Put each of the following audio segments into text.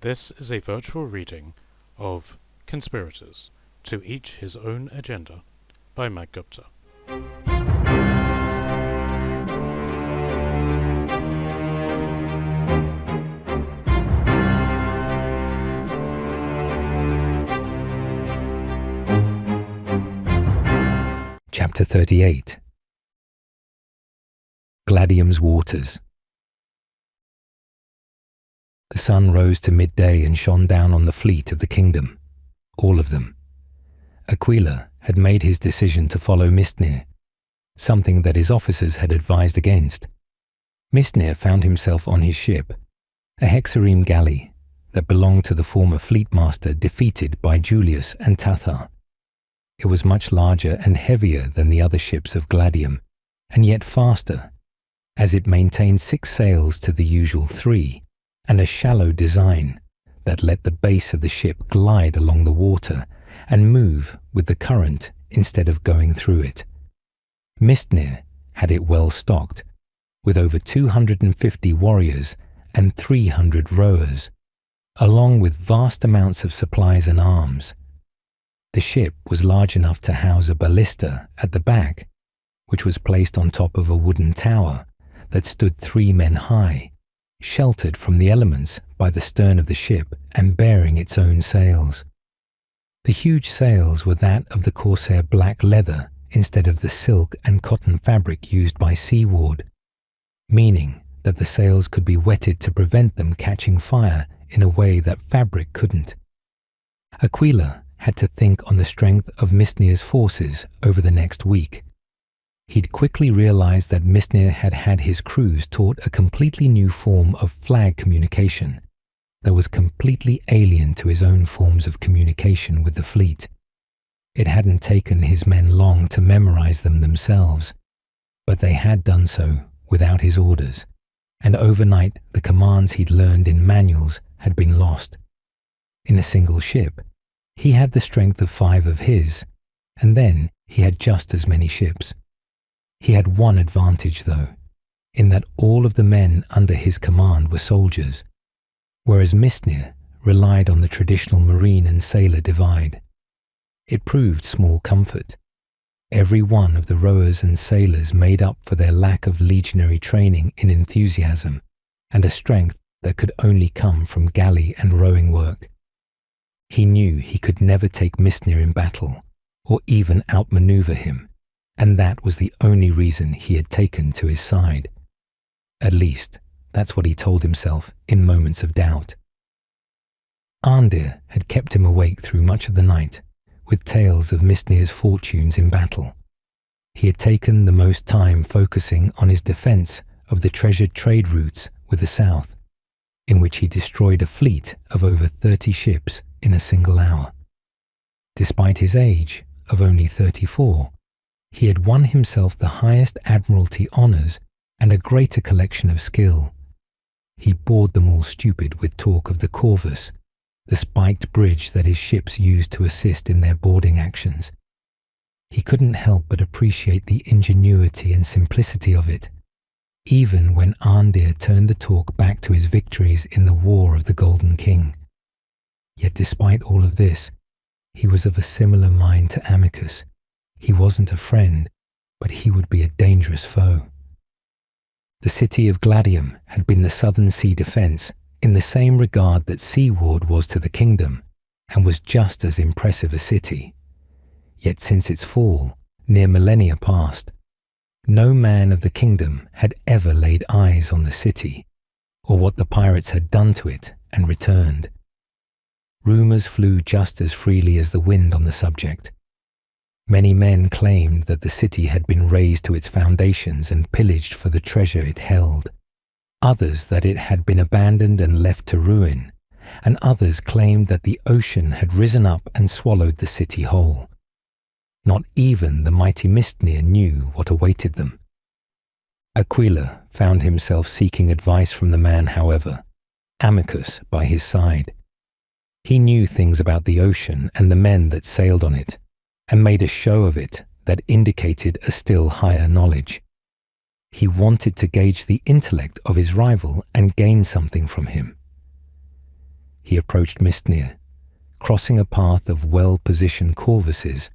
This is a virtual reading of Conspirators, To Each His Own Agenda by Matt Gupta. Chapter 38. Gladium's Waters. The sun rose to midday and shone down on the fleet of the kingdom, all of them. Aquilla had made his decision to follow Mistnir, something that his officers had advised against. Mistnir found himself on his ship, a hexareme galley that belonged to the former fleet master defeated by Julius and Tathar. It was much larger and heavier than the other ships of Gladium, and yet faster, as it maintained 6 sails to the usual 3, and a shallow design that let the base of the ship glide along the water and move with the current instead of going through it. Mistnir had it well stocked, with over 250 warriors and 300 rowers, along with vast amounts of supplies and arms. The ship was large enough to house a ballista at the back, which was placed on top of a wooden tower that stood 3 men high, sheltered from the elements by the stern of the ship and bearing its own sails. The huge sails were that of the Corsair black leather instead of the silk and cotton fabric used by Seaward, meaning that the sails could be wetted to prevent them catching fire in a way that fabric couldn't. Aquilla had to think on the strength of Mistnir's forces over the next week. He'd quickly realized that Mistnir had had his crews taught a completely new form of flag communication that was completely alien to his own forms of communication with the fleet. It hadn't taken his men long to memorize them themselves, but they had done so without his orders, and overnight the commands he'd learned in manuals had been lost. In a single ship, he had the strength of 5 of his, and then he had just as many ships. He had one advantage, though, in that all of the men under his command were soldiers, whereas Mistnir relied on the traditional marine and sailor divide. It proved small comfort. Every one of the rowers and sailors made up for their lack of legionary training in enthusiasm and a strength that could only come from galley and rowing work. He knew he could never take Mistnir in battle, or even outmaneuver him, and that was the only reason he had taken to his side. At least, that's what he told himself in moments of doubt. Arndir had kept him awake through much of the night, with tales of Mistnir's fortunes in battle. He had taken the most time focusing on his defense of the treasured trade routes with the south, in which he destroyed a fleet of over 30 ships in a single hour. Despite his age of only 34, he had won himself the highest admiralty honors and a greater collection of skill. He bored them all stupid with talk of the Corvus, the spiked bridge that his ships used to assist in their boarding actions. He couldn't help but appreciate the ingenuity and simplicity of it, even when Arndir turned the talk back to his victories in the War of the Golden King. Yet despite all of this, he was of a similar mind to Amicus. He wasn't a friend, but he would be a dangerous foe. The city of Gladium had been the southern sea defense in the same regard that Seaward was to the kingdom, and was just as impressive a city. Yet since its fall, near millennia past, no man of the kingdom had ever laid eyes on the city, or what the pirates had done to it and returned. Rumors flew just as freely as the wind on the subject. Many men claimed that the city had been razed to its foundations and pillaged for the treasure it held. Others that it had been abandoned and left to ruin, and others claimed that the ocean had risen up and swallowed the city whole. Not even the mighty Mistnir knew what awaited them. Aquilla found himself seeking advice from the man, however, Amicus by his side. He knew things about the ocean and the men that sailed on it, and made a show of it that indicated a still higher knowledge. He wanted to gauge the intellect of his rival and gain something from him. he approached Mistnir, crossing a path of well-positioned corvuses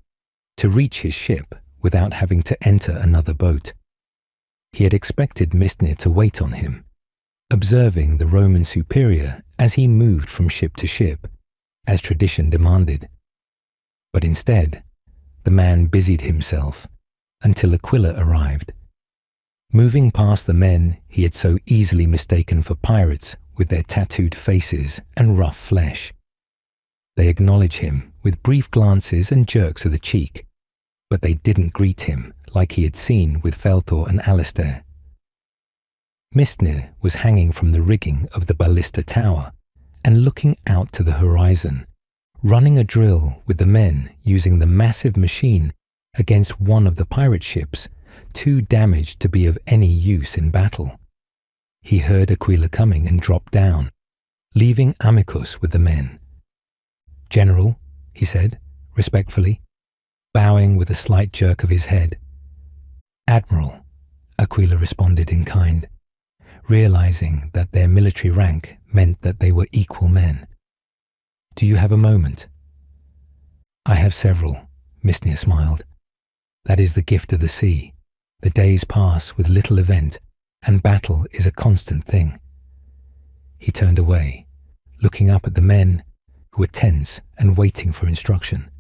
to reach his ship without having to enter another boat. He had expected Mistnir to wait on him, observing the Roman superior as he moved from ship to ship, as tradition demanded. But instead, the man busied himself until Aquilla arrived, moving past the men he had so easily mistaken for pirates with their tattooed faces and rough flesh. They acknowledged him with brief glances and jerks of the cheek, but they didn't greet him like he had seen with Felthor and Alistair. Mistnir was hanging from the rigging of the ballista tower and looking out to the horizon, running a drill with the men using the massive machine against one of the pirate ships, too damaged to be of any use in battle. He heard Aquilla coming and dropped down, leaving Amicus with the men. "General," he said, respectfully, bowing with a slight jerk of his head. "Admiral," Aquilla responded in kind, realizing that their military rank meant that they were equal men. "Do you have a moment?" "I have several," Mistnir smiled. "That is the gift of the sea. The days pass with little event, and battle is a constant thing." He turned away, looking up at the men who were tense and waiting for instruction.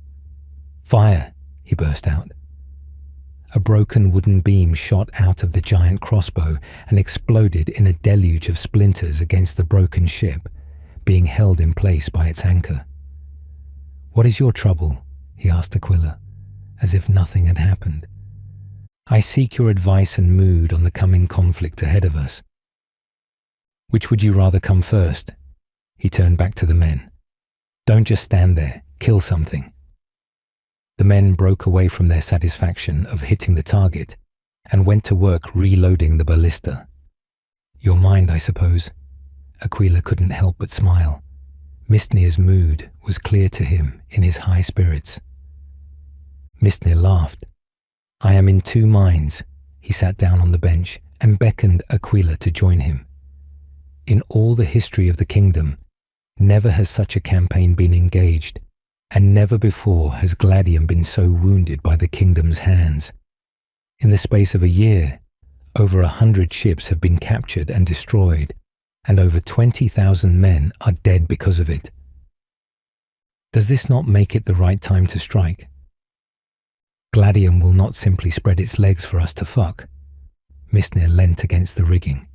"Fire!" he burst out. A broken wooden beam shot out of the giant crossbow and exploded in a deluge of splinters against the broken ship, being held in place by its anchor. "What is your trouble?" he asked Aquilla, as if nothing had happened. "I seek your advice and mood on the coming conflict ahead of us." "Which would you rather come first?" He turned back to the men. "Don't just stand there, kill something." The men broke away from their satisfaction of hitting the target and went to work reloading the ballista. "Your mind, I suppose." Aquilla couldn't help but smile. Mistnir's mood was clear to him in his high spirits. Mistnir laughed. "I am in two minds." He sat down on the bench and beckoned Aquilla to join him. "In all the history of the kingdom, never has such a campaign been engaged, and never before has Gladium been so wounded by the kingdom's hands. In the space of a year, over 100 ships have been captured and destroyed, and over 20,000 men are dead because of it. Does this not make it the right time to strike? Gladium will not simply spread its legs for us to fuck." Mistnir leant against the rigging.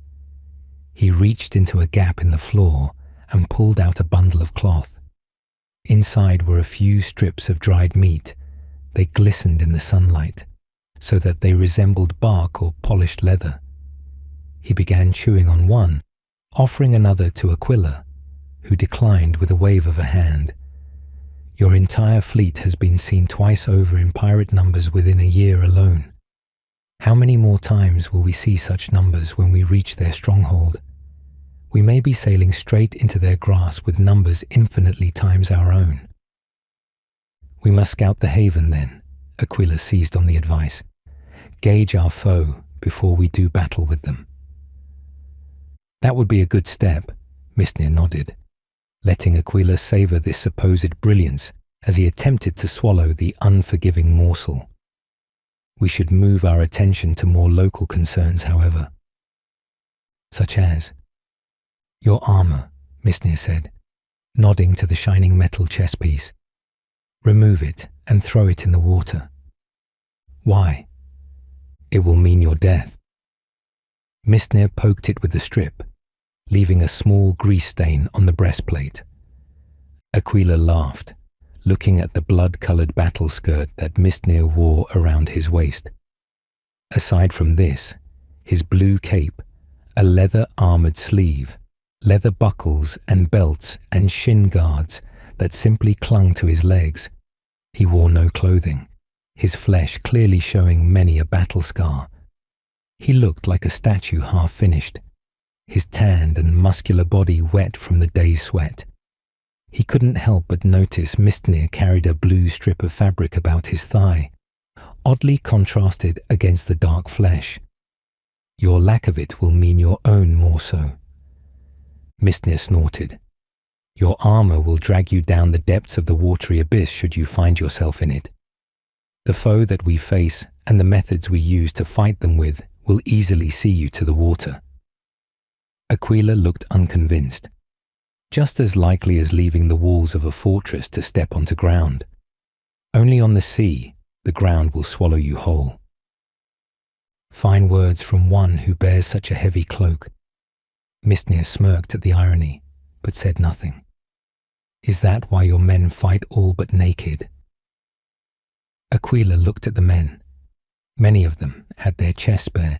He reached into a gap in the floor and pulled out a bundle of cloth. Inside were a few strips of dried meat. They glistened in the sunlight, so that they resembled bark or polished leather. He began chewing on one, offering another to Aquilla, who declined with a wave of a hand. "Your entire fleet has been seen twice over in pirate numbers within a year alone. How many more times will we see such numbers when we reach their stronghold? We may be sailing straight into their grasp with numbers infinitely times our own." "We must scout the haven then," Aquilla seized on the advice. "Gauge our foe before we do battle with them." "That would be a good step," Mistnir nodded, letting Aquilla savor this supposed brilliance as he attempted to swallow the unforgiving morsel. "We should move our attention to more local concerns, however." "Such as?" "Your armor," Mistnir said, nodding to the shining metal chest piece. "Remove it and throw it in the water." "Why?" "It will mean your death." Mistnir poked it with the strip, leaving a small grease stain on the breastplate. Aquilla laughed, looking at the blood-colored battle skirt that Mistnir wore around his waist. Aside from this, his blue cape, a leather-armored sleeve, leather buckles and belts and shin guards that simply clung to his legs. He wore no clothing, his flesh clearly showing many a battle scar. He looked like a statue half finished, his tanned and muscular body wet from the day's sweat. He couldn't help but notice Mistnir carried a blue strip of fabric about his thigh, oddly contrasted against the dark flesh. "Your lack of it will mean your own more so." Mistnir snorted. Your armor will drag you down the depths of the watery abyss should you find yourself in it. The foe that we face and the methods we use to fight them with will easily see you to the water. Aquilla looked unconvinced. Just as likely as leaving the walls of a fortress to step onto ground. Only on the sea, the ground will swallow you whole. Fine words from one who bears such a heavy cloak. Mistnir smirked at the irony, but said nothing. Is that why your men fight all but naked? Aquilla looked at the men. Many of them had their chests bare,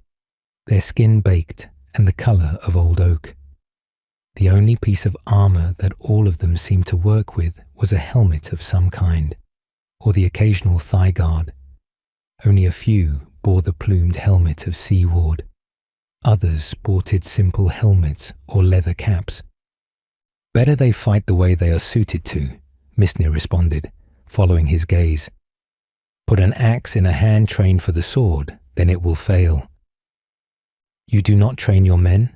their skin baked and the colour of old oak. The only piece of armour that all of them seemed to work with was a helmet of some kind, or the occasional thigh guard. Only a few bore the plumed helmet of sea ward. Others sported simple helmets or leather caps. Better they fight the way they are suited to, Mistnir responded, following his gaze. Put an axe in a hand trained for the sword, then it will fail. You do not train your men?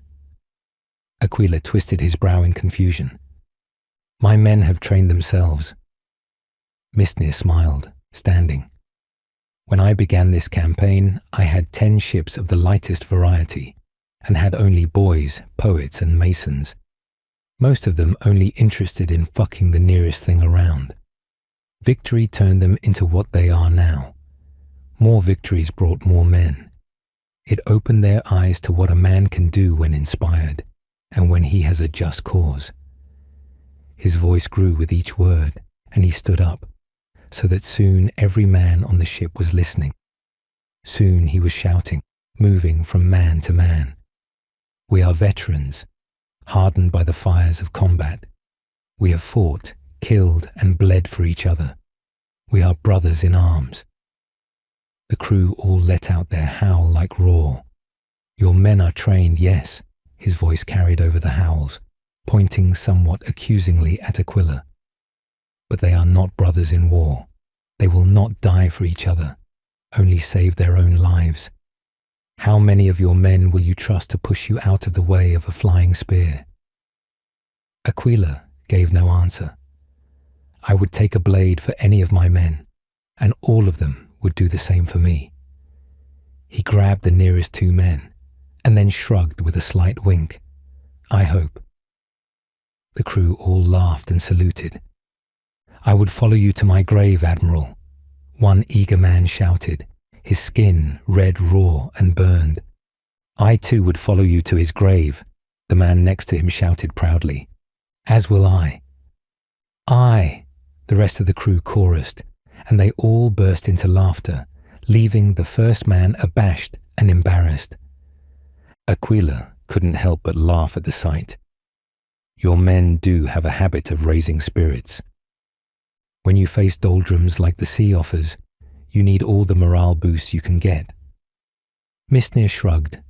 Aquilla twisted his brow in confusion. My men have trained themselves. Mistnir smiled, standing. When I began this campaign, I had 10 ships of the lightest variety, and had only boys, poets, and masons. Most of them only interested in fucking the nearest thing around. Victory turned them into what they are now. More victories brought more men. It opened their eyes to what a man can do when inspired, and when he has a just cause. His voice grew with each word, and he stood up, so that soon every man on the ship was listening. Soon he was shouting, moving from man to man. We are veterans, hardened by the fires of combat. We have fought, killed, and bled for each other. We are brothers in arms. The crew all let out their howl like roar. Your men are trained, yes, his voice carried over the howls, pointing somewhat accusingly at Aquilla. But they are not brothers in war. They will not die for each other, only save their own lives. How many of your men will you trust to push you out of the way of a flying spear? Aquilla gave no answer. I would take a blade for any of my men, and all of them would do the same for me. He grabbed the nearest 2 men, and then shrugged with a slight wink. I hope. The crew all laughed and saluted. I would follow you to my grave, Admiral, one eager man shouted, his skin red raw and burned. I too would follow you to his grave, the man next to him shouted proudly. As will I. I, the rest of the crew chorused, and they all burst into laughter, leaving the first man abashed and embarrassed. Aquilla couldn't help but laugh at the sight. Your men do have a habit of raising spirits. When you face doldrums like the sea offers, you need all the morale boosts you can get. Mistnir shrugged,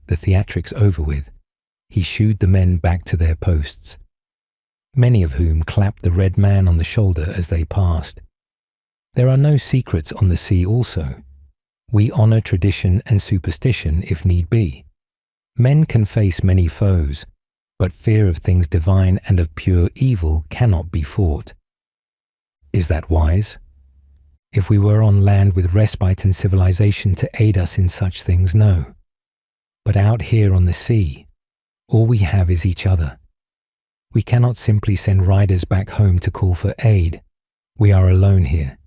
the theatrics over with. He shooed the men back to their posts, many of whom clapped the red man on the shoulder as they passed. There are no secrets on the sea also. We honor tradition and superstition if need be. Men can face many foes, but fear of things divine and of pure evil cannot be fought. Is that wise? If we were on land with respite and civilization to aid us in such things, no. But out here on the sea, all we have is each other. We cannot simply send riders back home to call for aid. We are alone here.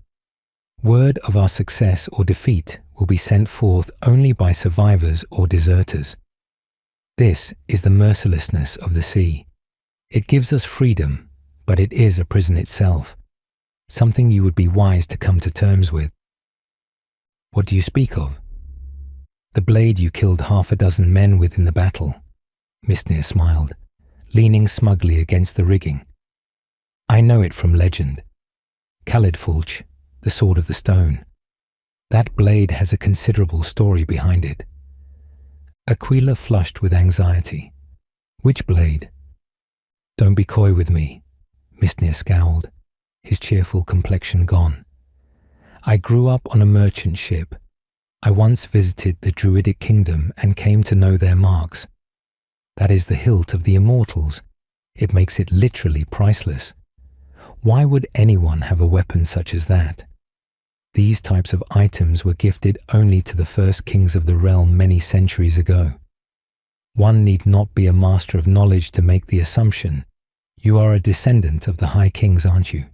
Word of our success or defeat will be sent forth only by survivors or deserters. This is the mercilessness of the sea. It gives us freedom, but it is a prison itself. Something you would be wise to come to terms with. What do you speak of? The blade you killed 6 men with in the battle. Mistnir smiled, leaning smugly against the rigging. I know it from legend. Khalidfulch, the sword of the stone. That blade has a considerable story behind it. Aquilla flushed with anxiety. Which blade? Don't be coy with me, Mistnir scowled, his cheerful complexion gone. I grew up on a merchant ship. I once visited the Druidic kingdom and came to know their marks. That is the hilt of the immortals. It makes it literally priceless. Why would anyone have a weapon such as that? These types of items were gifted only to the first kings of the realm many centuries ago. One need not be a master of knowledge to make the assumption. You are a descendant of the High Kings, aren't you?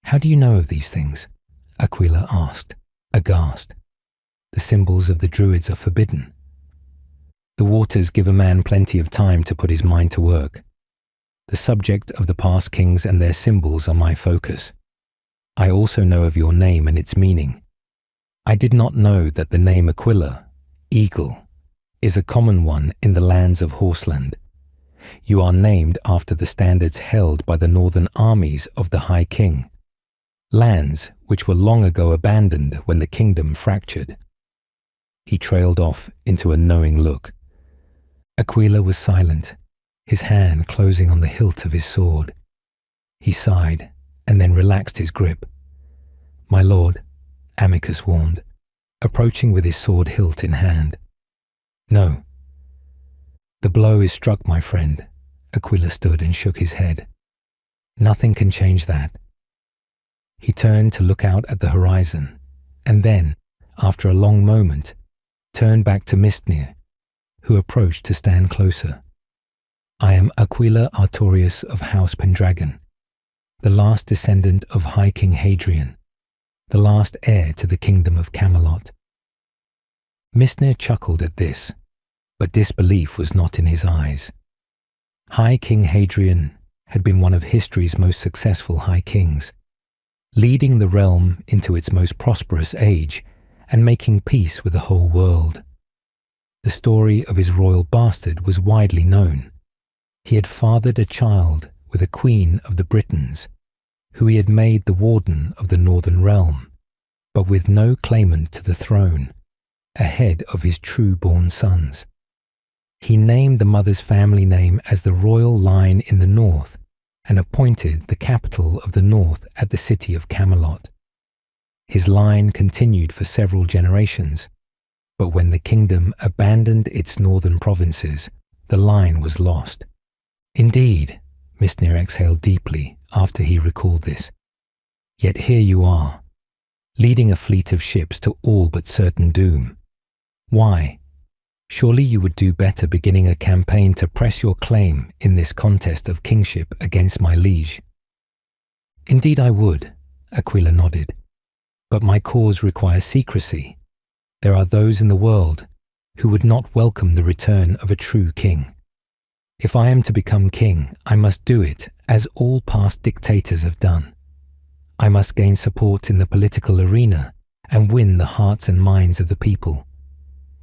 How do you know of these things? Aquilla asked, aghast. The symbols of the Druids are forbidden. The waters give a man plenty of time to put his mind to work. The subject of the past kings and their symbols are my focus. I also know of your name and its meaning. I did not know that the name Aquilla, eagle, is a common one in the lands of Horseland. You are named after the standards held by the northern armies of the High King, lands which were long ago abandoned when the kingdom fractured. He trailed off into a knowing look. Aquilla was silent, his hand closing on the hilt of his sword. He sighed and then relaxed his grip. "My lord," Amicus warned, approaching with his sword hilt in hand. "No." "The blow is struck, my friend." Aquilla stood and shook his head. "Nothing can change that." He turned to look out at the horizon, and then, after a long moment, turned back to Mistnir, who approached to stand closer. "I am Aquilla Artorius of House Pendragon, the last descendant of High King Hadrian, the last heir to the kingdom of Camelot." Mistnir chuckled at this, but disbelief was not in his eyes. High King Hadrian had been one of history's most successful high kings, leading the realm into its most prosperous age and making peace with the whole world. The story of his royal bastard was widely known. He had fathered a child with a queen of the Britons, who he had made the warden of the northern realm, but with no claimant to the throne, ahead of his true-born sons. He named the mother's family name as the royal line in the north and appointed the capital of the north at the city of Camelot. His line continued for several generations, but when the kingdom abandoned its northern provinces, the line was lost. "Indeed," Mistnir exhaled deeply after he recalled this. "Yet here you are, leading a fleet of ships to all but certain doom. Why? Surely you would do better beginning a campaign to press your claim in this contest of kingship against my liege." "Indeed I would," Aquilla nodded, "but my cause requires secrecy. There are those in the world who would not welcome the return of a true king. If I am to become king, I must do it as all past dictators have done. I must gain support in the political arena and win the hearts and minds of the people.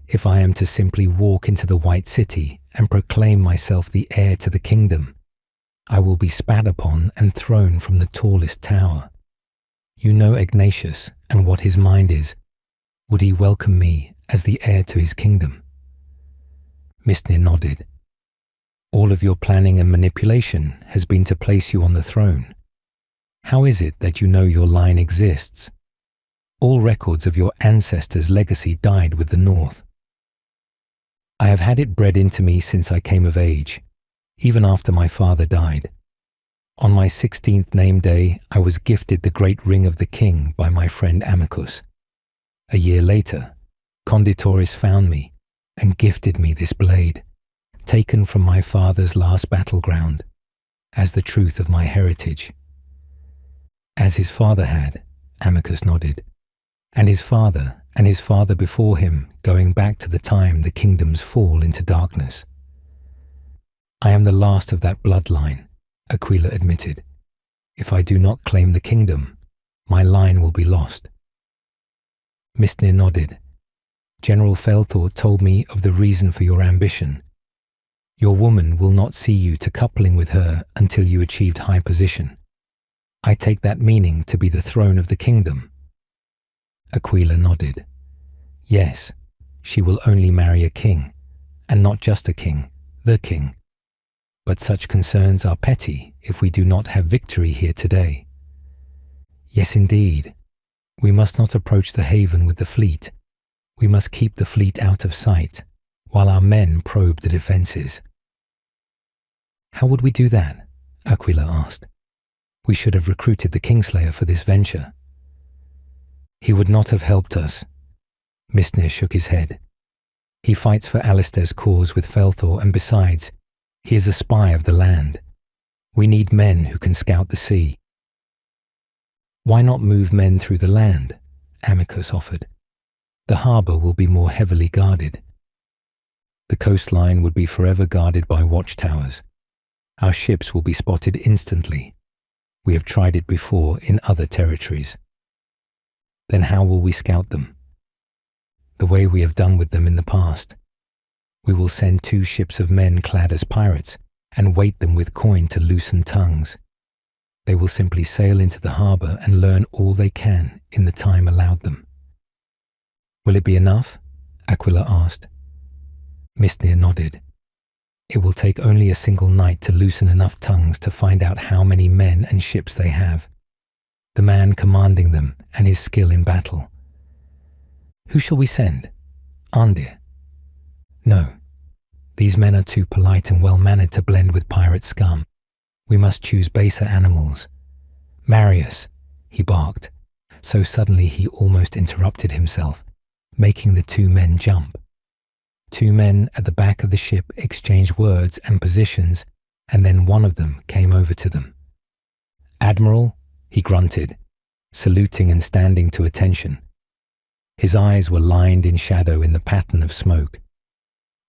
If I am to simply walk into the White City and proclaim myself the heir to the kingdom, I will be spat upon and thrown from the tallest tower. You know Ignatius and what his mind is. Would he welcome me as the heir to his kingdom?" Mistnir nodded. "All of your planning and manipulation has been to place you on the throne. How is it that you know your line exists? All records of your ancestors' legacy died with the North." "I have had it bred into me since I came of age, even after my father died. On my 16th name day, I was gifted the great ring of the king by my friend Amicus. A year later, Conditoris found me and gifted me this blade, taken from my father's last battleground, as the truth of my heritage." "As his father had," Amicus nodded, "and his father before him, going back to the time the kingdoms fall into darkness." "I am the last of that bloodline," Aquilla admitted. "If I do not claim the kingdom, my line will be lost." Mistnir nodded. "General Felthor told me of the reason for your ambition. Your woman will not see you to coupling with her until you achieved high position. I take that meaning to be the throne of the kingdom." Aquilla nodded. "Yes, she will only marry a king, and not just a king, the king. But such concerns are petty if we do not have victory here today." "Yes, indeed. We must not approach the haven with the fleet. We must keep the fleet out of sight, while our men probe the defences." How would we do that? Aquilla asked. We should have recruited the Kingslayer for this venture. He would not have helped us. Mistnir shook his head. He fights for Alistair's cause with Felthor, and besides, he is a spy of the land. We need men who can scout the sea. Why not move men through the land? Amicus offered. The harbour will be more heavily guarded. The coastline would be forever guarded by watchtowers. Our ships will be spotted instantly. We have tried it before in other territories. Then how will we scout them? The way we have done with them in the past. We will send 2 ships of men clad as pirates and weight them with coin to loosen tongues. They will simply sail into the harbour and learn all they can in the time allowed them. Will it be enough? Aquilla asked. Mistnir nodded. It will take only a single night to loosen enough tongues to find out how many men and ships they have, the man commanding them and his skill in battle. Who shall we send? Arndir? No. These men are too polite and well-mannered to blend with pirate scum. We must choose baser animals. Marius, he barked, so suddenly he almost interrupted himself, making the 2 men jump. 2 men at the back of the ship exchanged words and positions, and then one of them came over to them. Admiral, he grunted, saluting and standing to attention. His eyes were lined in shadow in the pattern of smoke.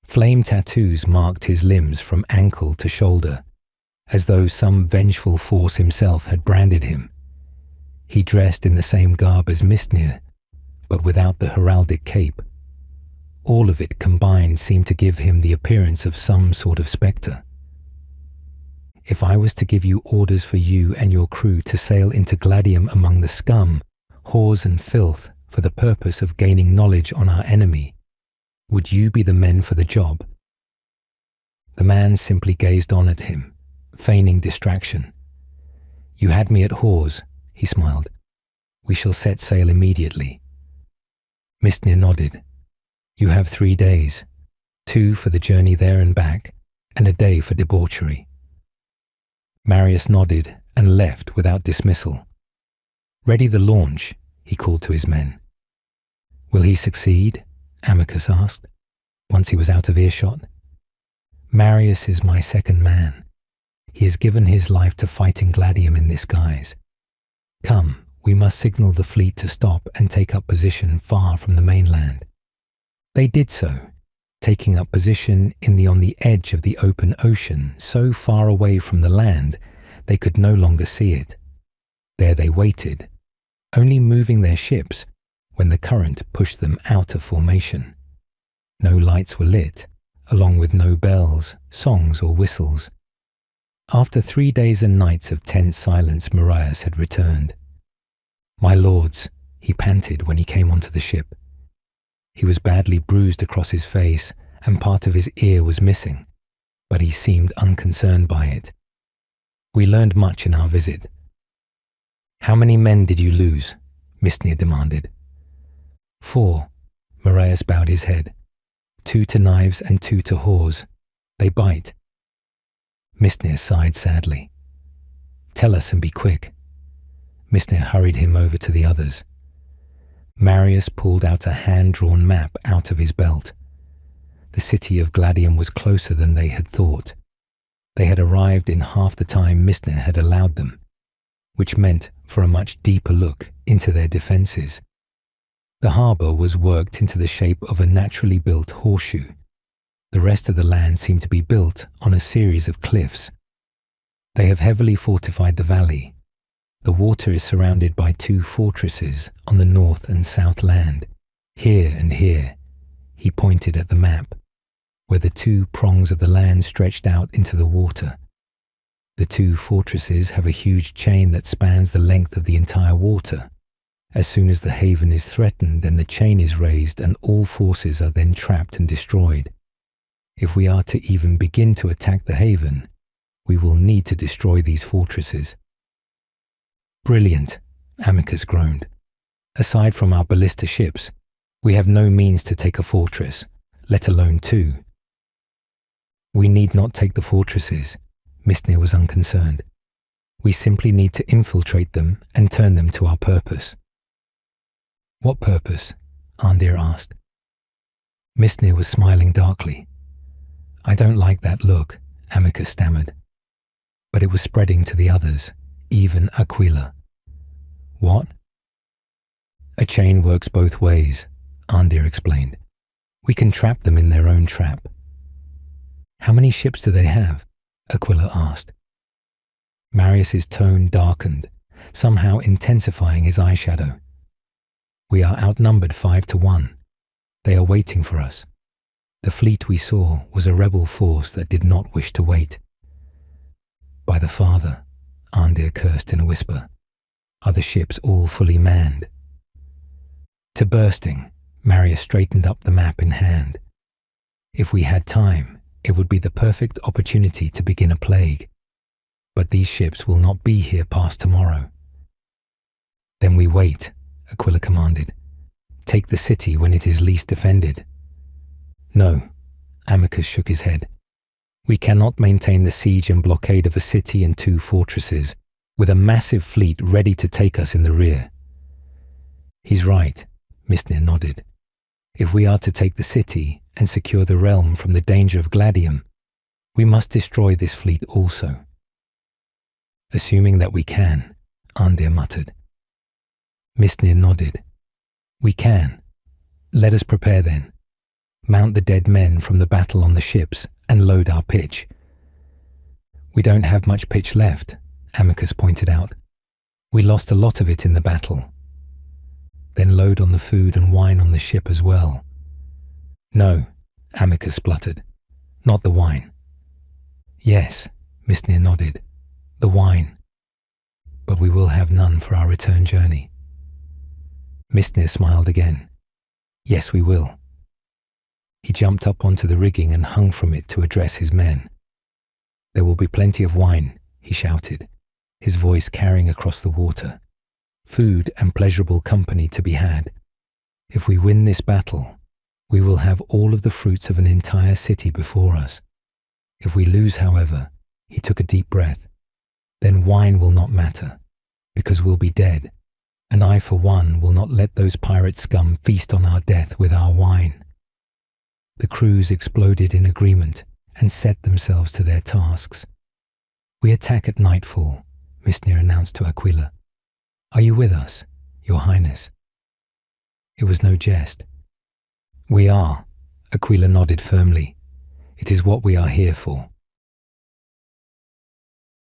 Flame tattoos marked his limbs from ankle to shoulder, as though some vengeful force himself had branded him. He dressed in the same garb as Mistnir, but without the heraldic cape. All of it combined seemed to give him the appearance of some sort of spectre. If I was to give you orders for you and your crew to sail into Gladium among the scum, whores and filth for the purpose of gaining knowledge on our enemy, would you be the men for the job? The man simply gazed on at him, feigning distraction. You had me at whores, he smiled. We shall set sail immediately. Mistnir nodded. You have 3 days, 2 for the journey there and back, and a day for debauchery. Marius nodded and left without dismissal. Ready the launch, he called to his men. Will he succeed? Amicus asked, once he was out of earshot. Marius is my second man. He has given his life to fighting Gladium in this guise. Come, we must signal the fleet to stop and take up position far from the mainland. They did so, taking up position on the edge of the open ocean, so far away from the land they could no longer see it. There they waited, only moving their ships when the current pushed them out of formation. No lights were lit, along with no bells, songs or whistles. After 3 days and nights of tense silence, Marius had returned. My lords, he panted when he came onto the ship. He was badly bruised across his face, and part of his ear was missing, but he seemed unconcerned by it. We learned much in our visit. How many men did you lose? Mistnir demanded. 4. Marius bowed his head. 2 to knives and 2 to whores. They bite. Mistnir sighed sadly. Tell us and be quick. Mistnir hurried him over to the others. Marius pulled out a hand-drawn map out of his belt. The city of Gladium was closer than they had thought. They had arrived in half the time Mistnir had allowed them, which meant for a much deeper look into their defences. The harbour was worked into the shape of a naturally built horseshoe. The rest of the land seemed to be built on a series of cliffs. They have heavily fortified the valley. The water is surrounded by 2 fortresses on the north and south land. Here and here, he pointed at the map, where the 2 prongs of the land stretched out into the water. The 2 fortresses have a huge chain that spans the length of the entire water. As soon as the haven is threatened, then the chain is raised and all forces are then trapped and destroyed. If we are to even begin to attack the haven, we will need to destroy these fortresses. Brilliant, Amicus groaned. Aside from our ballista ships, we have no means to take a fortress, let alone 2. We need not take the fortresses, Mistnir was unconcerned. We simply need to infiltrate them and turn them to our purpose. What purpose? Andir asked. Mistnir was smiling darkly. I don't like that look, Amicus stammered. But it was spreading to the others, even Aquilla. What? A chain works both ways, Andir explained. We can trap them in their own trap. How many ships do they have? Aquilla asked. Marius's tone darkened, somehow intensifying his eyeshadow. We are outnumbered 5-1. They are waiting for us. The fleet we saw was a rebel force that did not wish to wait. By the Father, Andir cursed in a whisper, are the ships all fully manned? To bursting, Marius straightened up the map in hand. If we had time, it would be the perfect opportunity to begin a plague. But these ships will not be here past tomorrow. Then we wait, Aquilla commanded. Take the city when it is least defended. No, Amicus shook his head. We cannot maintain the siege and blockade of a city and 2 fortresses with a massive fleet ready to take us in the rear. He's right, Mistnir nodded. If we are to take the city and secure the realm from the danger of Gladium, we must destroy this fleet also. Assuming that we can, Andir muttered. Mistnir nodded. We can. Let us prepare then. Mount the dead men from the battle on the ships and load our pitch. We don't have much pitch left, Amicus pointed out. We lost a lot of it in the battle. Then load on the food and wine on the ship as well. No, Amicus spluttered. Not the wine. Yes, Mistnir nodded. The wine. But we will have none for our return journey. Mistnir smiled again. Yes, we will. He jumped up onto the rigging and hung from it to address his men. There will be plenty of wine, he shouted, his voice carrying across the water. Food and pleasurable company to be had. If we win this battle, we will have all of the fruits of an entire city before us. If we lose, however, he took a deep breath, then wine will not matter, because we'll be dead, and I for one will not let those pirate scum feast on our death with our wine. The crews exploded in agreement and set themselves to their tasks. We attack at nightfall, Mistnir announced to Aquilla. Are you with us, Your Highness? It was no jest. We are, Aquilla nodded firmly. It is what we are here for.